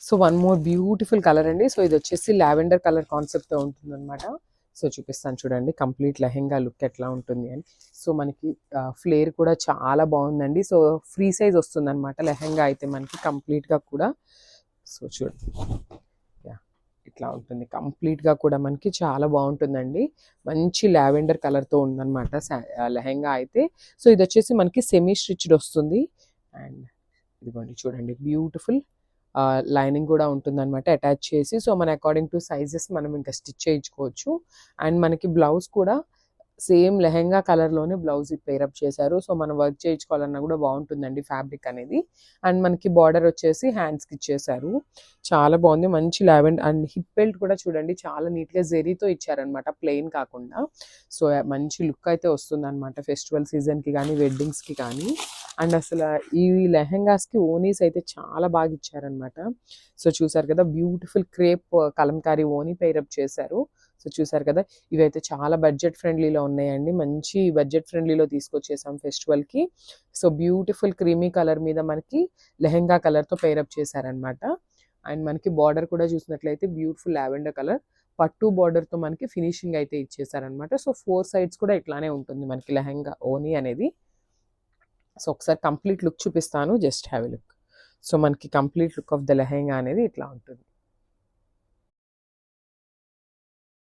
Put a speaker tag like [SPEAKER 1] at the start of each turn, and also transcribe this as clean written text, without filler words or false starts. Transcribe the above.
[SPEAKER 1] So one more beautiful colour అండి. So ఇది వచ్చేసి లావెండర్ కలర్ కాన్సెప్ట్తో ఉంటుంది అనమాట. సో చూపిస్తాను చూడండి కంప్లీట్ లెహెంగా లుక్ ఎట్లా ఉంటుంది అని. సో మనకి ఫ్లేర్ కూడా చాలా బాగుందండి. సో ఫ్రీ సైజ్ వస్తుంది అనమాట లెహెంగా అయితే మనకి కంప్లీట్గా కూడా. సో చూడండి ఇట్లా ఉంటుంది కంప్లీట్గా కూడా మనకి చాలా బాగుంటుందండి. మంచి లావెండర్ కలర్తో ఉందన్నమాట లెహెంగా అయితే. సో ఇది వచ్చేసి మనకి సెమీ స్టిచ్డ్ వస్తుంది. అండ్ ఇదిగోండి చూడండి బ్యూటిఫుల్ లైనింగ్ కూడా ఉంటుందన్నమాట అటాచ్ చేసి. సో మన అకార్డింగ్ టు సైజెస్ మనం ఇంకా స్టిచ్ చేయించుకోవచ్చు. అండ్ మనకి బ్లౌజ్ కూడా సేమ్ లెహెంగా కలర్లోనే బ్లౌజ్ పేరప్ చేశారు. సో మనం వర్క్ చేయించుకోవాలన్నా కూడా బాగుంటుందండి ఫ్యాబ్రిక్ అనేది. అండ్ మనకి బార్డర్ వచ్చేసి హ్యాండ్స్కి ఇచ్చేసారు. చాలా బాగుంది మంచి లావెండర్. అండ్ హిప్ బెల్ట్ కూడా చూడండి చాలా నీట్గా జెరీతో ఇచ్చారనమాట ప్లెయిన్ కాకుండా. సో మంచి లుక్ అయితే వస్తుంది అనమాట ఫెస్టివల్ సీజన్కి కానీ వెడ్డింగ్స్కి కానీ. అండ్ అసలు ఈ లెహెంగాస్కి ఓనీస్ అయితే చాలా బాగా ఇచ్చారనమాట. సో చూసారు కదా బ్యూటిఫుల్ క్రేప్ కలంకారీ ఓనీ పేరప్ చేశారు. సో చూసారు కదా ఇవైతే చాలా బడ్జెట్ ఫ్రెండ్లీలో ఉన్నాయండి. మంచి బడ్జెట్ ఫ్రెండ్లీలో తీసుకొచ్చేసాం ఫెస్టివల్కి. సో బ్యూటిఫుల్ క్రీమీ కలర్ మీద మనకి లెహెంగా కలర్తో పేరప్ చేశారనమాట. అండ్ మనకి బార్డర్ కూడా చూసినట్లయితే బ్యూటిఫుల్ లావెండర్ కలర్ పట్టు బార్డర్తో మనకి ఫినిషింగ్ అయితే ఇచ్చేసారనమాట. సో 4 సైడ్స్ కూడా ఇట్లానే ఉంటుంది మనకి లెహెంగా ఓనీ అనేది. సో ఒకసారి కంప్లీట్ లుక్ చూపిస్తాను, just have a look. So మనకి complete look of the lehenga అనేది ఇట్లా ఉంటుంది.